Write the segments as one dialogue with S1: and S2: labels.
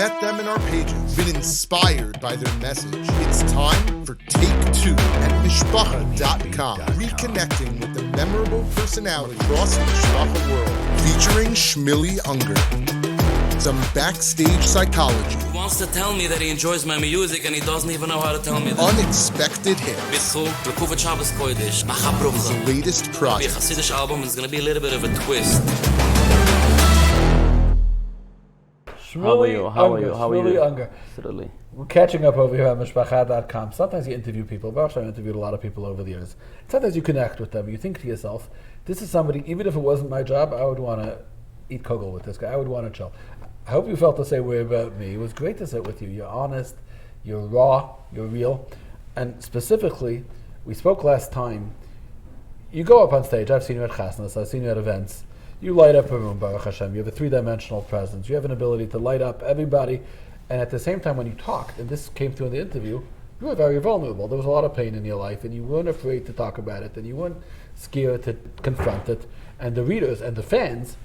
S1: met them in our pages, been inspired by their message. It's time for Take 2 at Mishpacha.com, reconnecting with the memorable personality across the Mishpacha world, featuring Shmueli Ungar. Some backstage psychology.
S2: He wants to tell me that he enjoys my music and he doesn't even know how to tell me that.
S1: Unexpected hits. His latest project.
S2: A Hassidic album is going to be a little bit of a twist.
S3: Shmueli Ungar.
S4: Absolutely.
S3: We're catching up over here at Mishpacha.com. Sometimes you interview people. I've interviewed a lot of people over the years. Sometimes you connect with them. You think to yourself, this is somebody, even if it wasn't my job, I would want to eat kugel with this guy. I would want to chill. I hope you felt the same way about me. It was great to sit with you. You're honest, you're raw, you're real. And specifically, we spoke last time. You go up on stage. I've seen you at chasnas. I've seen you at events. You light up a room, Baruch Hashem. You have a three-dimensional presence. You have an ability to light up everybody. And at the same time, when you talked, and this came through in the interview, you were very vulnerable. There was a lot of pain in your life, and you weren't afraid to talk about it, and you weren't scared to confront it. And the readers and the fans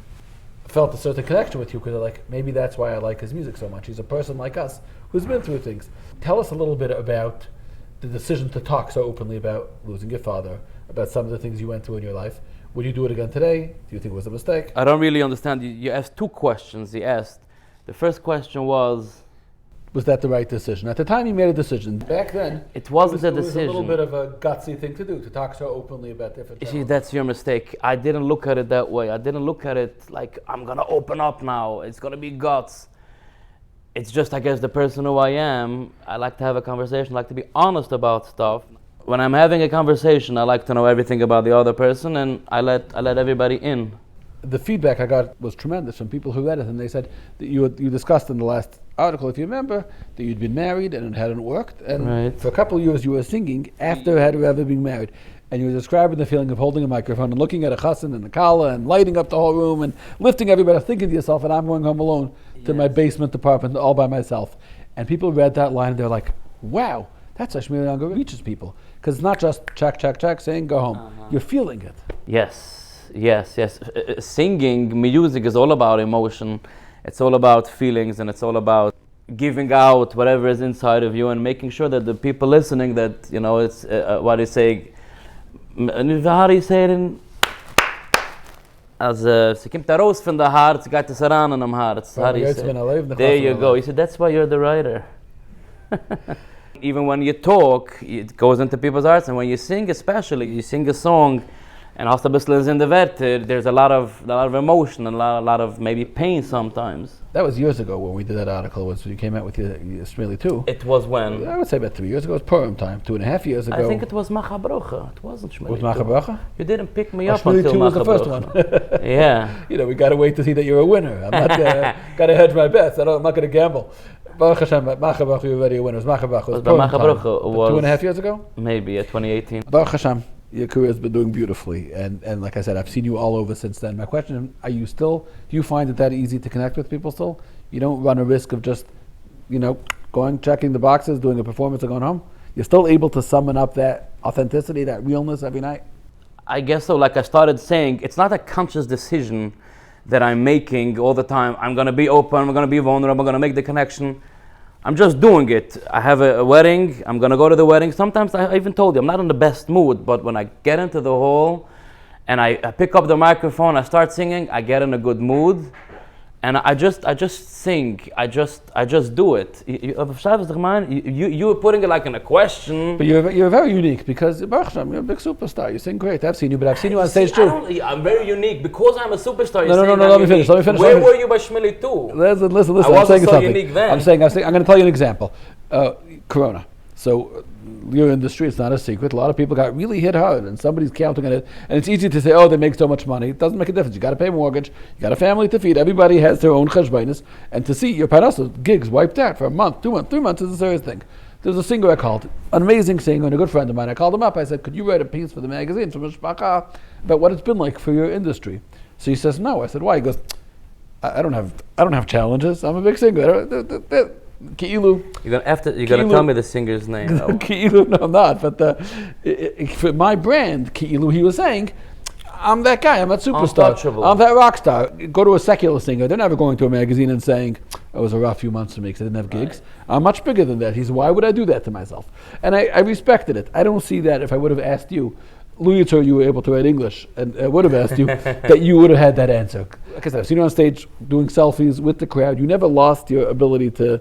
S3: felt a certain connection with you because they're like, maybe that's why I like his music so much. He's a person like us who's been through things. Tell us a little bit about the decision to talk so openly about losing your father, about some of the things you went through in your life. Would you do it again today? Do you think it was a mistake?
S4: I don't really understand. You asked two questions. The first question was
S3: that the right decision? At the time you made a decision. Back then,
S4: it wasn't a decision.
S3: It was a little bit of a gutsy thing to do, to talk so openly about different things.
S4: See, that's your mistake. I didn't look at it that way. I didn't look at it like, I'm going to open up now. It's going to be guts. It's just, I guess, the person who I am. I like to have a conversation. I like to be honest about stuff. When I'm having a conversation, I like to know everything about the other person, and I let everybody in.
S3: The feedback I got was tremendous from people who read it, and they said that you discussed in the last article, if you remember, that you'd been married and it hadn't worked, and
S4: right.
S3: For a couple of years you were singing after ever being married, and you were describing the feeling of holding a microphone and looking at a chassan and a kala and lighting up the whole room and lifting everybody, thinking to yourself, and I'm going home alone to my basement apartment all by myself. And people read that line and they're like, wow, that's how Shmueli Ungar reaches people. Because it's not just check, saying go home. You're feeling it.
S4: Yes. Singing, music is all about emotion. It's all about feelings, and it's all about giving out whatever is inside of you and making sure that the people listening, that, it's what do you say? How do you say it in? As sie kommt raus von der Hart, sie geht es ran in am Hart. How do you say? There you go. You said that's why you're the writer. Even when you talk, it goes into people's hearts, and when you sing, especially, you sing a song, and hast ein bisschen in the Werte, there's a lot of emotion and a lot of maybe pain sometimes.
S3: That was years ago when we did that article. You came out with your Shmueli too.
S4: It was when?
S3: I would say about 3 years ago. It was Purim time, 2.5 years ago.
S4: I think it was Mahabharata. It wasn't Shmueli.
S3: Was Mahabharata?
S4: You didn't pick me up
S3: Shmueli
S4: until
S3: was the first
S4: Mahabharata.
S3: one.
S4: Yeah.
S3: We got to wait to see that you're a winner. I'm not got to hedge my bets. I'm not going to gamble. Baruch Hashem, Mahabharata, you're already a winner. Mahabharata was Purim time. 2.5 years ago?
S4: Maybe, 2018.
S3: Baruch Hashem, your career has been doing beautifully, and like I said, I've seen you all over since then. My question: do you find it that easy to connect with people still? You don't run a risk of just, going, checking the boxes, doing a performance, and going home? You're still able to summon up that authenticity, that realness every night?
S4: I guess so. Like I started saying, it's not a conscious decision that I'm making all the time. I'm going to be open, I'm going to be vulnerable, I'm going to make the connection. I'm just doing it. I have a wedding, I'm going to go to the wedding. Sometimes I even told you, I'm not in the best mood, but when I get into the hall and I pick up the microphone, I start singing, I get in a good mood. And I just sing. I just do it. You were putting it like in a question.
S3: But you're very unique because Baruch Hashem, you're a big superstar. You sing great. I've seen you, but I've seen you on stage too.
S4: I'm very unique because I'm a superstar.
S3: No. Let me finish.
S4: Where were you by Shmueli too?
S3: Listen.
S4: I wasn't so unique then.
S3: I'm saying. I'm going to tell you an example. Corona. So your industry, it's not a secret. A lot of people got really hit hard, and somebody's counting on it. And it's easy to say, "Oh, they make so much money." It doesn't make a difference. You got to pay mortgage. You got a family to feed. Everybody has their own cheshbonus. And to see your parnasa gigs wiped out for a month, 2 months, 3 months is a serious thing. There's a singer I called, an amazing singer and a good friend of mine. I called him up. I said, "Could you write a piece for the magazine from Mishpacha about what it's been like for your industry?" So he says, "No." I said, "Why?" He goes, "I don't have challenges. I'm a big singer." Ki'ilu.
S4: You're gonna tell me the singer's name.
S3: Ki'ilu, no, I'm not. But for my brand, Ki'ilu, he was saying, I'm that guy. I'm that superstar. I'm that rock star. Go to a secular singer. They're never going to a magazine and saying, It was a rough few months for me because I didn't have gigs. I'm much bigger than that. He said, why would I do that to myself? And I respected it. I don't see that if I would have asked you, Luyator, you were able to write English, and I would have asked you, that you would have had that answer. Like I said, I've seen you on stage doing selfies with the crowd. You never lost your ability to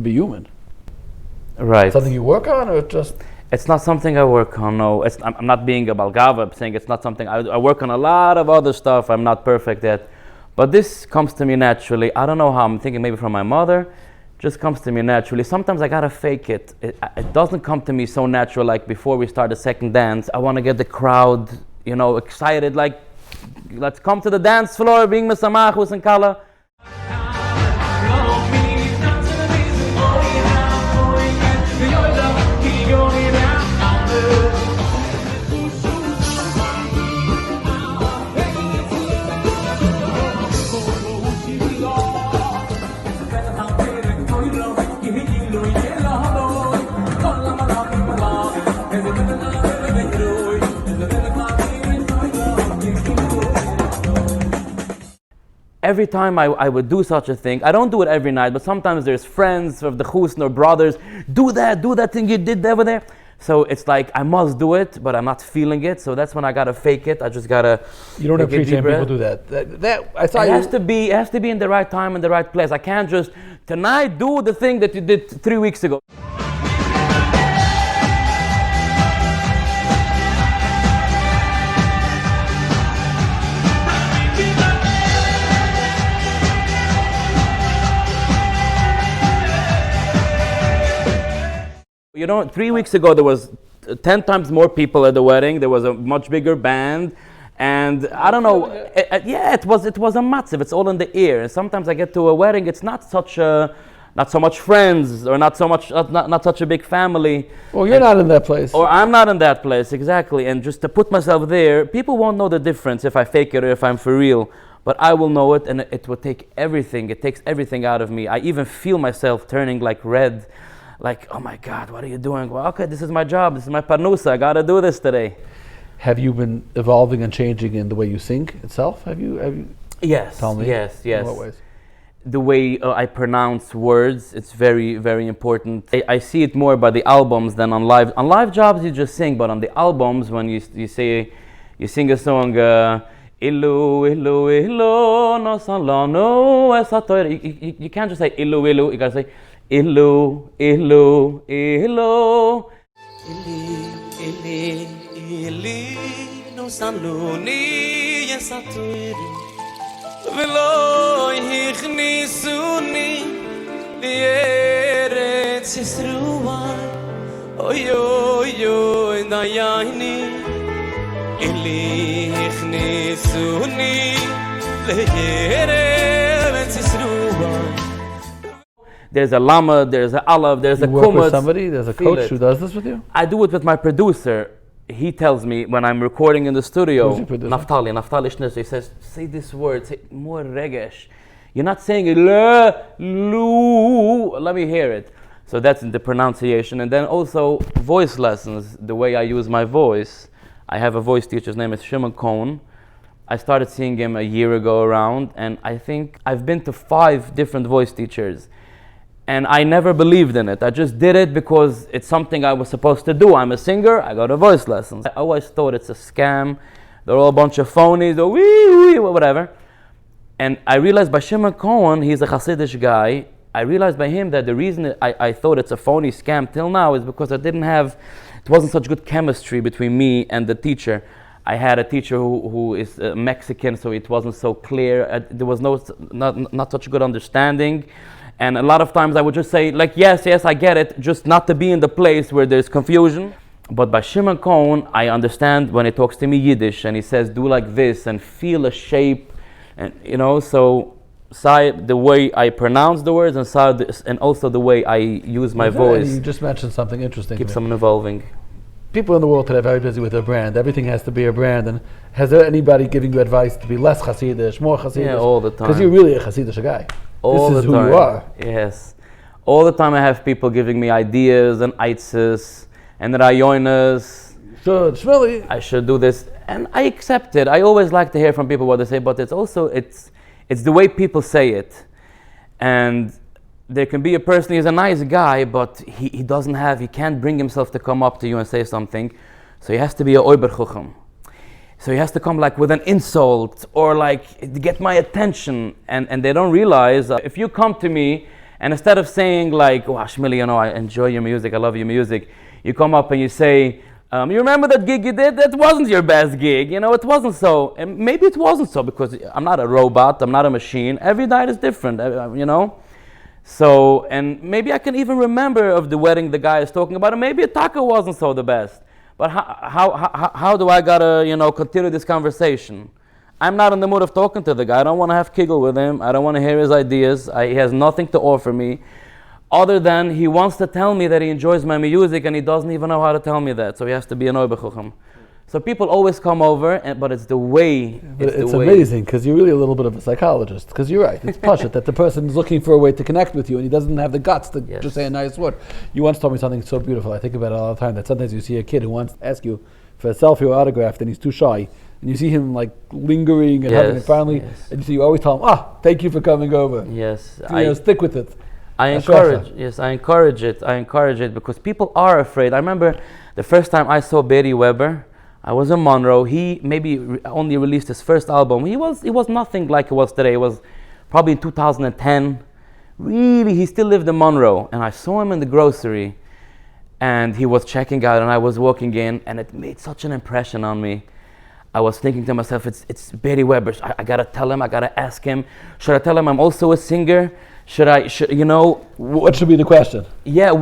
S3: be human.
S4: Right.
S3: Something you work on, or just...
S4: It's not something I work on, no. I'm not being a Balgava, I'm saying it's not something, I work on a lot of other stuff, I'm not perfect at. But this comes to me naturally. I don't know how, I'm thinking maybe from my mother, just comes to me naturally. Sometimes I gotta fake it. It doesn't come to me so natural like before we start the second dance. I wanna get the crowd, excited, like, let's come to the dance floor, being Mesamachus and Kala. Every time I would do such a thing, I don't do it every night, but sometimes there's friends of the Chusn or brothers, do that thing you did over there. So it's like, I must do it, but I'm not feeling it, so that's when I gotta fake it. I just gotta...
S3: You don't appreciate people do that. I saw
S4: it has to be in the right time and the right place. I can't just, tonight, do the thing that you did 3 weeks ago. You know, 3 weeks ago there was 10 times more people at the wedding. There was a much bigger band, and I don't know. It was a matziv. It's all in the air. And sometimes I get to a wedding. It's not so much friends, or not such a big family.
S3: Well, you're not in that place.
S4: Or I'm not in that place, exactly. And just to put myself there, people won't know the difference if I fake it or if I'm for real. But I will know it, and it will take everything. It takes everything out of me. I even feel myself turning like red. Like, oh my God, what are you doing? Well, okay, this is my job. This is my parnusa. I got to do this today.
S3: Have you been evolving and changing in the way you sing itself? Have you?
S4: Yes.
S3: Tell me.
S4: Yes.
S3: In what ways?
S4: The way I pronounce words, it's very, very important. I see it more by the albums than on live. On live jobs, you just sing, but on the albums, when you sing a song, Ilu, ilu, ilu, no salano, esatoir. You can't just say ilu, ilu. You got to say Ilu, ilu, ilu. Ili, no saluni, esatoir. Velo ichnisuni, lieretz Yisruai. Oy, oy, oy, dayani. Ili ichnisuni, lieretz Yisruai. There's a lama, there's a alav, there's a kumat.
S3: You work with somebody, there's a coach who does this with you?
S4: I do it with my producer. He tells me when I'm recording in the studio,
S3: Who's your producer?
S4: Naftali Schnitzer, he says, say this word, say more regesh. You're not saying it, let me hear it. So that's the pronunciation. And then also voice lessons, the way I use my voice. I have a voice teacher, his name is Shimon Cohen. I started seeing him a year ago around, and I think I've been to 5 different voice teachers. And I never believed in it. I just did it because it's something I was supposed to do. I'm a singer, I go to voice lessons. I always thought it's a scam. They're all a bunch of phonies, or wee, whatever. And I realized by Shimon Cohen, he's a Hassidic guy. I realized by him that the reason I thought it's a phony scam till now is because it wasn't such good chemistry between me and the teacher. I had a teacher who is Mexican, so it wasn't so clear. There was not such a good understanding. And a lot of times I would just say, like, yes, I get it, just not to be in the place where there's confusion. But by Shimon Cohen, I understand when he talks to me Yiddish and he says, do like this and feel a shape. And, so the way I pronounce the words and also the way I use my voice.
S3: You just mentioned something interesting.
S4: Keeps them evolving.
S3: People in the world today are very busy with their brand. Everything has to be a brand. And has there anybody giving you advice to be less Hasidish, more Hasidish?
S4: Yeah, all the time.
S3: Because you're really a Hasidish guy.
S4: All
S3: this is
S4: the time.
S3: Who you are.
S4: Yes. All the time I have people giving me ideas and aitzes and rayonas.
S3: Shmueli.
S4: I should do this. And I accept it. I always like to hear from people what they say, but it's also, it's the way people say it. And there can be a person, he's a nice guy, but he can't bring himself to come up to you and say something. So he has to be a oiber chucham. So he has to come like with an insult or like to get my attention. And they don't realize if you come to me and instead of saying like, oh, Shmueli, I enjoy your music, I love your music, you come up and you say, you remember that gig you did? That wasn't your best gig. It wasn't so. And maybe it wasn't so because I'm not a robot, I'm not a machine. Every night is different, So, and maybe I can even remember of the wedding the guy is talking about, and maybe a taco wasn't so the best. But how do I gotta, continue this conversation? I'm not in the mood of talking to the guy. I don't want to have kiggle with him. I don't want to hear his ideas. He has nothing to offer me. Other than he wants to tell me that he enjoys my music and he doesn't even know how to tell me that. So he has to be an oibechucham. So people always come over, but it's the way.
S3: It's amazing because you're really a little bit of a psychologist. Because you're right, it's pashut that the person is looking for a way to connect with you and he doesn't have the guts to just say a nice word. You once told me something so beautiful. I think about it all the time. That sometimes you see a kid who wants to ask you for a selfie or autograph and he's too shy. And you see him like lingering and having it finally. And you always tell him, thank you for coming over.
S4: Yes.
S3: Stick with it.
S4: I encourage it because people are afraid. I remember the first time I saw Betty Weber, I was in Monroe. He maybe only released his first album. He was nothing like it was today. It was probably in 2010. Really, he still lived in Monroe. And I saw him in the grocery and he was checking out and I was walking in and it made such an impression on me. I was thinking to myself, it's Betty Weber. I gotta tell him, I gotta ask him. Should I tell him I'm also a singer? What
S3: should be the question?
S4: Yeah,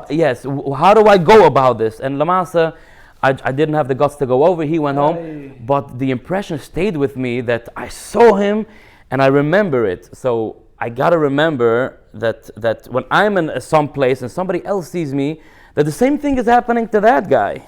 S4: yes. How do I go about this? And Lamasa, I didn't have the guts to go over. He went home, but the impression stayed with me that I saw him, and I remember it. So I gotta remember that when I'm in some place and somebody else sees me, that the same thing is happening to that guy.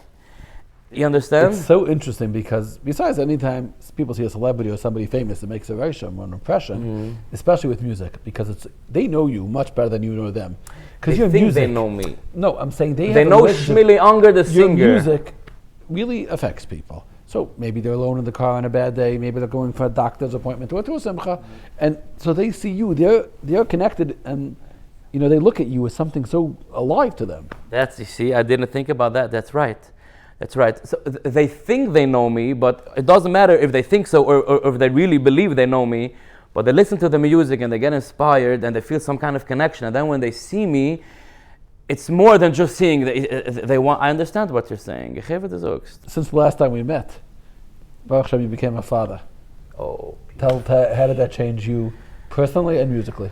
S4: You understand?
S3: It's so interesting because besides any time people see a celebrity or somebody famous, it makes a very strong impression, especially with music, because they know you much better than you know them.
S4: Because you think they know me.
S3: No, I'm saying they
S4: know Shmueli Ungar, the singer.
S3: Your music really affects people. So maybe they're alone in the car on a bad day, maybe they're going for a doctor's appointment or to a simcha, and so they see you, they're connected, and they look at you as something so alive to them.
S4: You see, I didn't think about that. That's right. So they think they know me, but it doesn't matter if they think so or if they really believe they know me, but they listen to the music and they get inspired and they feel some kind of connection. And then when they see me, it's more than just seeing. They want. I understand what you're saying.
S3: Since the last time we met, Baruch Hashem, you became a father.
S4: Oh.
S3: How did that change you personally and musically?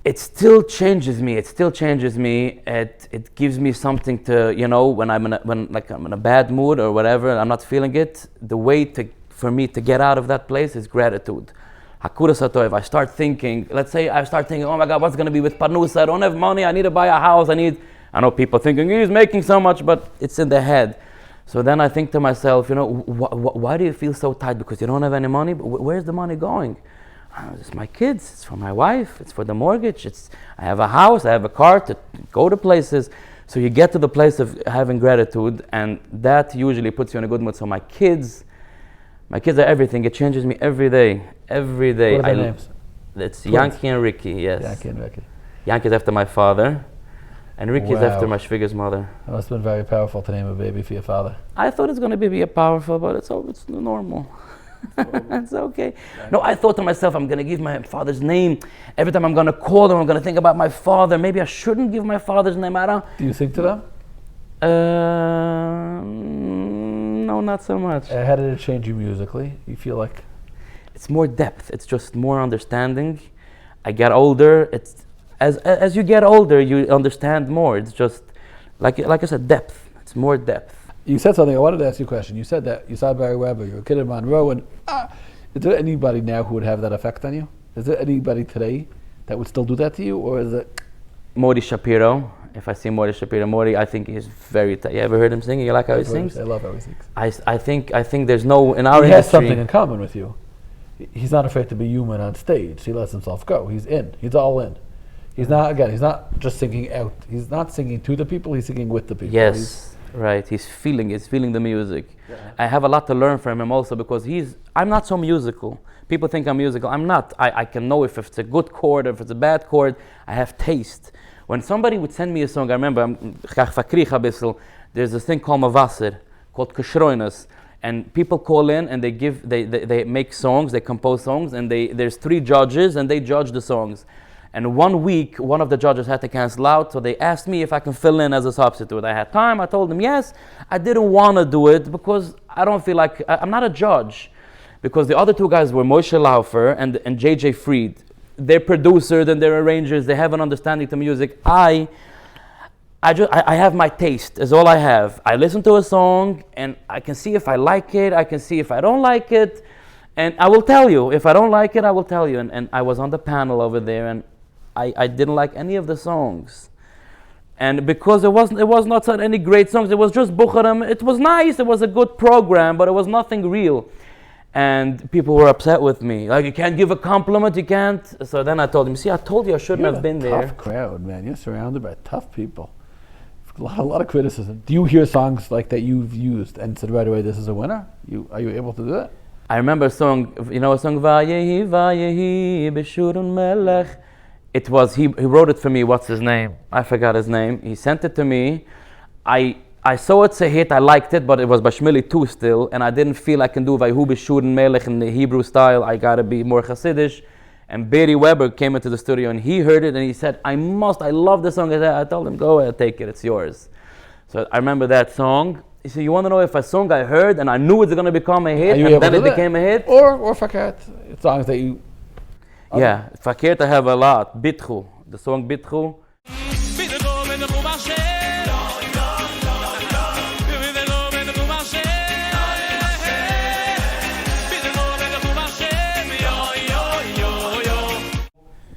S4: It still changes me. It gives me something to, when I'm in a bad mood or whatever, and I'm not feeling it. The way for me to get out of that place is gratitude. Hakuras HaTov. I start thinking, oh my God, what's going to be with Parnusa? I don't have money. I need to buy a house. I know people thinking he's making so much, but it's in their head. So then I think to myself, why do you feel so tight? Because you don't have any money? But where's the money going? It's my kids, it's for my wife, it's for the mortgage, I have a house, I have a car to go to places. So you get to the place of having gratitude, and that usually puts you in a good mood. So my kids are everything. It changes me every day.
S3: What are their names?
S4: It's Yankee and Ricky, yes.
S3: Yankee and Ricky.
S4: Yankee is after my father, and Ricky is after my shviga's mother.
S3: That must have been very powerful to name a baby for your father.
S4: I thought it's going to be powerful, but it's normal. It's okay. No, I thought to myself, I'm going to give my father's name. Every time I'm going to call him, I'm going to think about my father. Maybe I shouldn't give my father's name.
S3: Do you think to them?
S4: No, not so much.
S3: How did it change you musically? You feel like?
S4: It's more depth. It's just more understanding. I get older. As you get older, you understand more. It's just, like I said, depth. It's more depth.
S3: You said something, I wanted to ask you a question. You said that you saw Barry Weber, you're a kid in Monroe, and is there anybody now who would have that effect on you? Is there anybody today that would still do that to you, or is it?
S4: Modi Shapiro. If I see Modi Shapiro, I think he's very you ever heard him sing? You like how he sings?
S3: I love how he sings.
S4: I think there's no, in our industry...
S3: He has something in common with you. He's not afraid to be human on stage. He lets himself go. He's in. He's all in. He's not just singing out. He's not singing to the people, he's singing with the people.
S4: Yes. Right, he's feeling the music. Yeah. I have a lot to learn from him also because I'm not so musical. People think I'm musical. I'm not. I can know if it's a good chord or if it's a bad chord. I have taste. When somebody would send me a song, I remember, there's this thing called Mavasir, called Kashroinus. And people call in and they make songs, they compose songs, and there's 3 judges and they judge the songs. And one week, one of the judges had to cancel out, so they asked me if I can fill in as a substitute. I had time, I told them yes. I didn't want to do it because I don't feel like, I'm not a judge. Because the other 2 guys were Moshe Laufer and JJ Fried. They're producers and they're arrangers, they have an understanding to music. I have my taste, is all I have. I listen to a song and I can see if I like it, I can see if I don't like it, and I will tell you. If I don't like it, I will tell you. And I was on the panel over there and I didn't like any of the songs. And because it was not any great songs, it was just Bukharam. It was nice, it was a good program, but it was nothing real. And people were upset with me. Like, you can't give a compliment, you can't. So then I told him, see, I told you I shouldn't have been there.
S3: Tough crowd, man. You're surrounded by tough people. A lot of criticism. Do you hear songs like that you've used and said right away, this is a winner? Are you able to do that?
S4: I remember a song, Vayehi, Vayehi, Beshurun Melech. It was, he wrote it for me, what's his name? I forgot his name. He sent it to me. I saw it's a hit, I liked it, but it was Bashmili 2 still, and I didn't feel I can do Vayehu Beshurun Melech in the Hebrew style. I gotta be more Hassidic. And Barry Weber came into the studio and he heard it and he said, I love this song. I told him, go ahead, take it, it's yours. So I remember that song. He said, you want to know if a song I heard and I knew it's going to become a hit and then it became a hit?
S3: Or Fakat, songs that you...
S4: Yeah, Fakat I have a lot. Bitchu, the song Bitchu.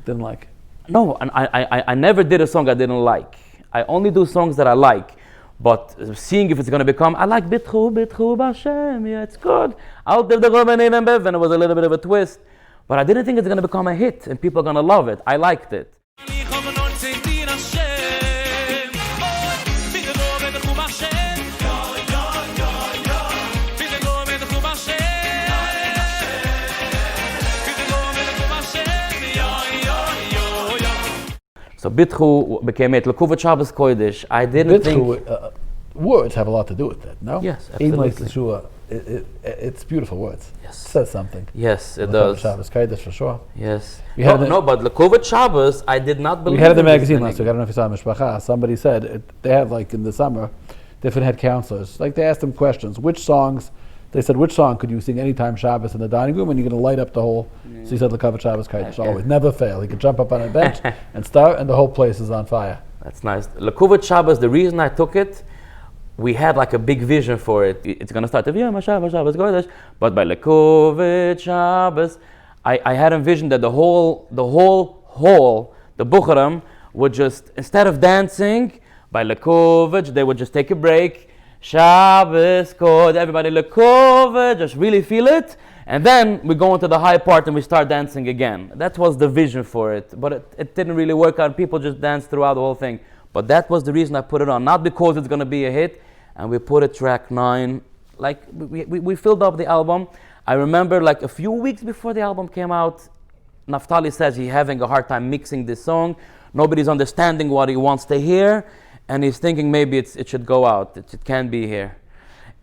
S3: Didn't like?
S4: No, and I never did a song I didn't like. I only do songs that I like. But seeing if it's going to become, I like Bitchu, Bitchu, Bashem, yeah, it's good. I'll give the Gomen and Bev, and it was a little bit of a twist. But I didn't think it's going to become a hit, and people are going to love it. I liked it. So Bitchu became it. Lekuvot Shabbos Kodesh. I didn't think...
S3: words have a lot to do with that, no?
S4: Yes, absolutely.
S3: It's beautiful words.
S4: Yes.
S3: It says something.
S4: Yes, it does.
S3: Shabbos Kodesh for sure.
S4: Yes. But Lekuvot Shabbos, I did not believe.
S3: We had it in the magazine last week. I don't know if you saw Mishpacha. Somebody said they have, like, in the summer, different head counselors. Like, they asked them questions. Which songs... They said, which song could you sing anytime Shabbos in the dining room and you're going to light up the whole... So he said, Lekuvot Shabbos Kodesh, always. Never fail. He could jump up on a bench and start and the whole place is on fire.
S4: That's nice. Lekuvot Shabbos, the reason I took it, we had like a big vision for it. It's going to start, but by Lekuvot Shabbos, I had envisioned that the whole hall, the Bukharam, would just, instead of dancing, by Lekuvot, they would just take a break, Shabbos, Kod, everybody Lekuvot, just really feel it. And then we go into the high part and we start dancing again. That was the vision for it. But it didn't really work out. People just danced throughout the whole thing. But that was the reason I put it on. Not because it's going to be a hit. And we put it track 9. Like, we filled up the album. I remember like a few weeks before the album came out, Naftali says he's having a hard time mixing this song. Nobody's understanding what he wants to hear. And he's thinking maybe it should go out. It can't be here.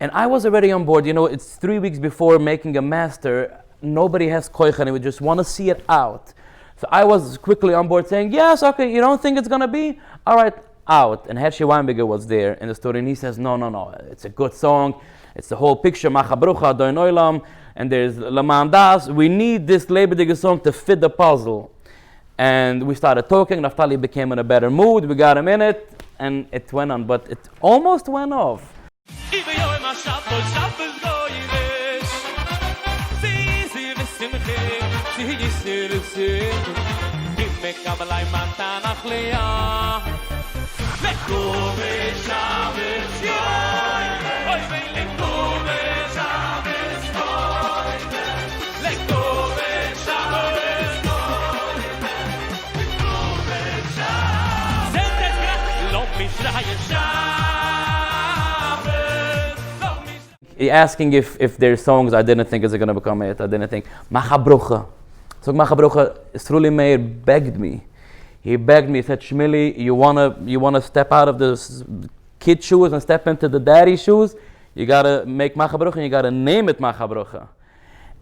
S4: And I was already on board. You know, it's 3 weeks before making a master. Nobody has koich and we just want to see it out. So I was quickly on board saying, yes, okay, you don't think it's going to be? All right, out. And Hershey Weinberger was there in the story and he says, no, it's a good song. It's the whole picture, Mahabharata, Doin Oilam, and there's Laman Das. We need this Lebedige song to fit the puzzle. And we started talking. Naftali became in a better mood. We got him in it. And it went on, but it almost went off. asking if there's songs I didn't think is going to become it. I didn't think. Mahabharata. So Mahabharata, Shmueli Meir begged me. He begged me. He said, Shmueli, you wanna step out of the kid shoes and step into the daddy shoes? You gotta make Mahabharata and you gotta name it Mahabharata.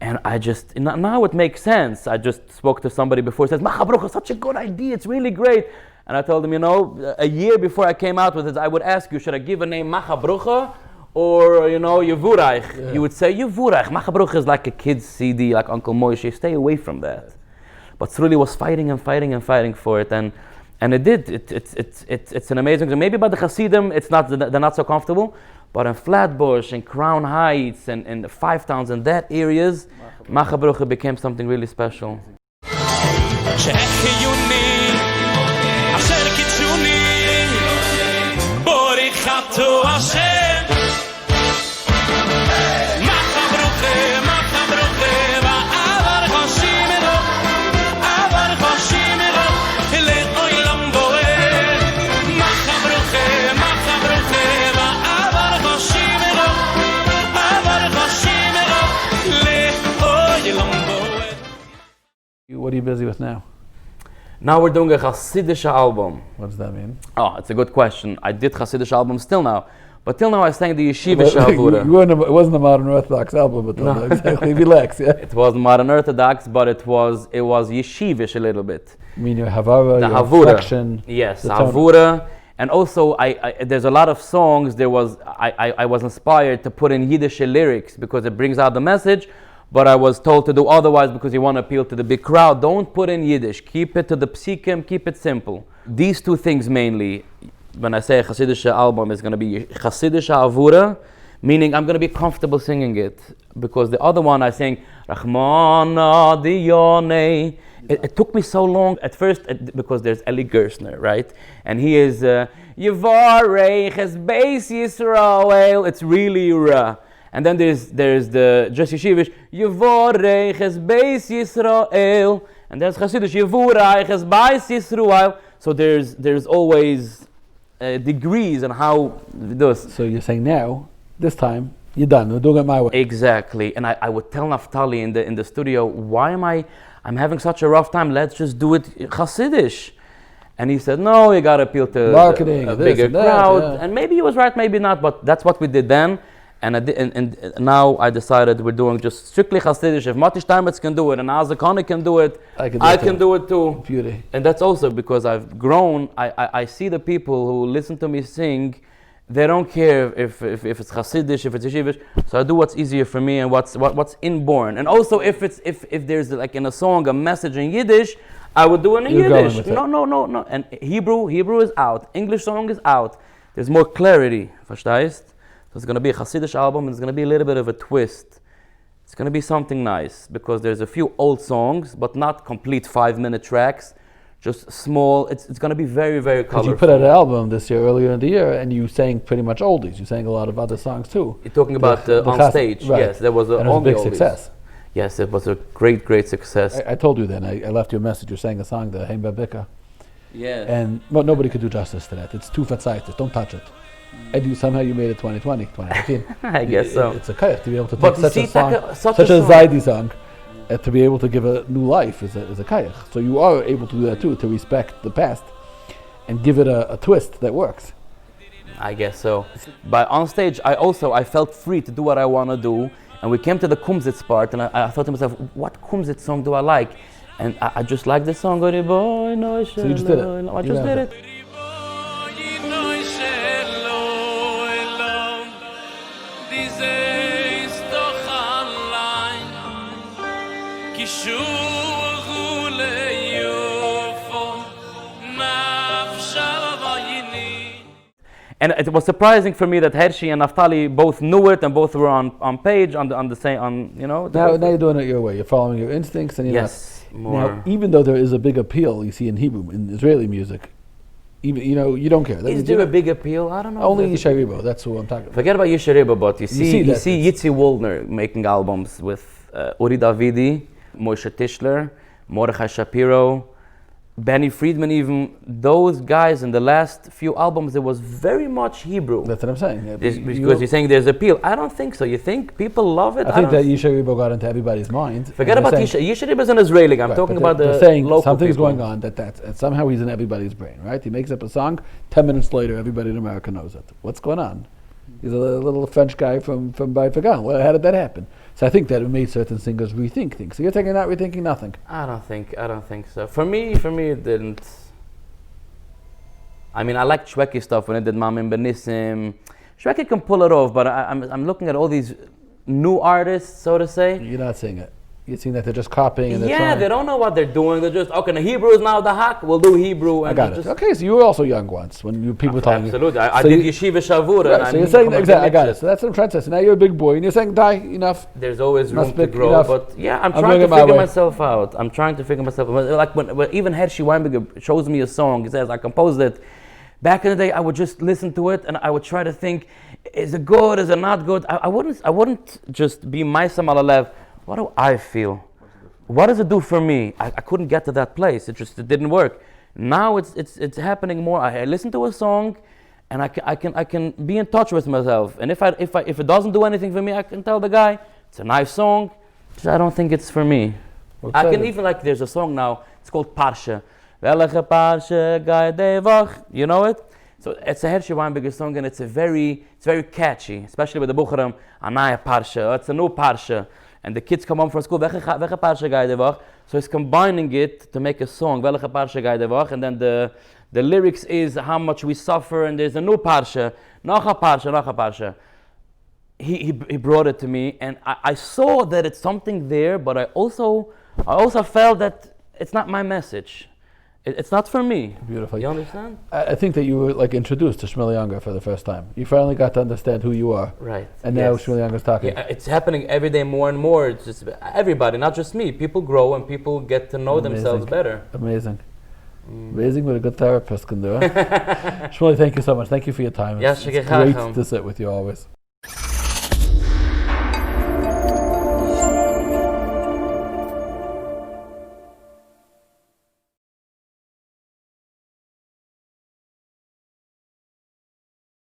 S4: And I just, now it makes sense. I just spoke to somebody before, says, Mahabharata, such a good idea, it's really great. And I told him, a year before I came out with it, I would ask you, should I give a name Mahabharata or, Yevurach? Yeah. You would say Yevurach. Mahabharata is like a kid's CD, like Uncle Moshe. Stay away from that. But Shmueli was fighting and fighting and fighting for it. And it did. It's an amazing thing. Maybe by the Hasidim, they're not so comfortable. But in Flatbush and Crown Heights and the Five Towns and that areas, Mahabharata became something really special.
S3: What are you busy with now?
S4: Now we're doing a Hassidic album.
S3: What does that mean?
S4: Oh, it's a good question. I did Hassidic albums till now. But till now I sang the Yeshivish Hahavura.
S3: It wasn't a Modern Orthodox album, but no. Exactly. Relax, yeah.
S4: It was Modern Orthodox, but it was Yeshivish a little bit.
S3: You mean your Havara, your
S4: Havura.
S3: reflection?
S4: Yes, Havura. And also, there's a lot of songs. I was inspired to put in Yiddish lyrics because it brings out the message. But I was told to do otherwise because you want to appeal to the big crowd. Don't put in Yiddish. Keep it to the psikim. Keep it simple. These two things mainly. When I say a Hassidic album, it's going to be Hassidic Havura, meaning I'm going to be comfortable singing it. Because the other one I sang, Rachmana Diyonei. It took me so long at first because there's Eli Gerstner, right? And he is Yevarech es Beis Yisrael. It's really ra. And then there's the just Yeshivish, Yevorech es Beis Yisrael, and there's Hassidic, Yevurach es Beis Yisrael. So there's always degrees on how this.
S3: So you're saying now, this time, you're done. We're doing it my way.
S4: Exactly. And I would tell Naftali in the studio, why am I'm having such a rough time? Let's just do it Hassidic. And he said, no, you got to appeal to
S3: marketing,
S4: a bigger crowd.
S3: Yeah.
S4: And maybe he was right, maybe not, but that's what we did then. And now I decided we're doing just strictly Hassidic. If Mati Steinmetz can do it and Azakani can do it, I can do it too.
S3: Beauty.
S4: And that's also because I've grown. I see the people who listen to me sing. They don't care if it's Hassidic, if it's Yeshivish. So I do what's easier for me and what's inborn. And also if there's like in a song a message in Yiddish, I would do it in Yiddish. No. And Hebrew is out. English song is out. There's more clarity. Verstehst? So it's going to be a Hassidic album, and it's going to be a little bit of a twist. It's going to be something nice, because there's a few old songs, but not complete 5-minute tracks, just small. It's going to be very, very colorful.
S3: You put out an album this year, earlier in the year, and you sang pretty much oldies. You sang a lot of other songs too.
S4: You're talking about on stage, right. Yes. There was
S3: a big success.
S4: Yes, it was a great, great success.
S3: I told you then, I left you a message, you sang a song, the Heim Babika.
S4: Yeah.
S3: But nobody could do justice to that. It's too verzeiht, don't touch it. And somehow you made it 2020, 2019.
S4: I guess so.
S3: It's a kayach to be able to take such a song, such a Zaidi song, to be able to give a new life is a kayach. So you are able to do that too, to respect the past and give it a twist that works.
S4: I guess so. But on stage, I felt free to do what I want to do. And we came to the Kumsitz part, and I thought to myself, what Kumsitz song do I like? And I just like the song. So
S3: you just did it.
S4: I just did it. And it was surprising for me that Hershey and Naftali both knew it and both were on page on the same
S3: Now you're doing it your way. You're following your instincts and you're
S4: more.
S3: Now, even though there is a big appeal you see in Hebrew, in Israeli music, even you don't care.
S4: Is there a big appeal? I don't know.
S3: Only Yesharibo. That's who I'm talking about.
S4: Forget about Yesharibo, but you see Yitzi Waldner making albums with Uri Davidi, Moshe Tischler, Mordechai Shapiro. Benny Friedman, even those guys in the last few albums, there was very much Hebrew.
S3: That's what I'm saying. Yeah,
S4: Because you're saying there's appeal. I don't think so. You think people love it?
S3: I think that Yeshivish got into everybody's mind.
S4: Forget about Yeshivish is an Israeli. I'm talking about the
S3: saying
S4: local
S3: something's
S4: people.
S3: going on and somehow he's in everybody's brain, right? He makes up a song, 10 minutes later, everybody in America knows it. What's going on? He's a little French guy from Baifagan. Well, how did that happen? So I think that it made certain singers rethink things. So you're taking that, rethinking nothing.
S4: I don't think so. For me, it didn't. I mean, I like Shweki stuff when it did Mamim Benissim. Shweki can pull it off, but I'm looking at all these new artists, so to say.
S3: You're not seeing it. You're seeing that they're just copying and they're
S4: Yeah,
S3: trying.
S4: they don't know what they're doing. They're just, okay, the Hebrew is now the hak, we'll do Hebrew. And
S3: I got it. Okay, so you were also young once when people were telling you.
S4: Absolutely. I did Yeshivish Shavura.
S3: Right, so you're saying, exactly, I got it. So that's what I'm trying to say. So now you're a big boy and you're saying, die, enough.
S4: There's always room to
S3: Must be
S4: grow.
S3: enough.
S4: But yeah, I'm
S3: I'm
S4: trying
S3: doing
S4: to
S3: it my
S4: figure
S3: way.
S4: myself out. Like when even Hershey Weinberger shows me a song, he says, I composed it. Back in the day, I would just listen to it and I would try to think, is it good, is it not good? I wouldn't just be my Samalalev. What do I feel? What does it do for me? I couldn't get to that place. It didn't work. Now it's happening more. I listen to a song, and I can be in touch with myself. And if it doesn't do anything for me, I can tell the guy it's a nice song. Just I don't think it's for me. I can even there's a song now. It's called Parsha. Welche Parsha Gai Devach. You know it? So it's a Hershey Weinberger song, and it's very catchy, especially with the Bucharam. Anaya Parsha. It's a new Parsha. And the kids come home from school, welche Parsha Gai Devach? So he's combining it to make a song, welche Parsha Gai Devach? And then the lyrics is how much we suffer, and there's a new Parsha, noch a Parsha. He brought it to me, and I saw that it's something there, but I also felt that it's not my message. It's not for me.
S3: Beautiful.
S4: You understand?
S3: I think that you were introduced to Shmueli Ungar for the first time. You finally got to understand who you are.
S4: Right.
S3: And now Shmueli Ungar's talking.
S4: Yeah, it's happening every day more and more. It's just everybody, not just me. People grow and people get to know themselves better.
S3: Amazing. Amazing what a good therapist can do. Shmueli, thank you so much. Thank you for your time. It's great to sit with you always.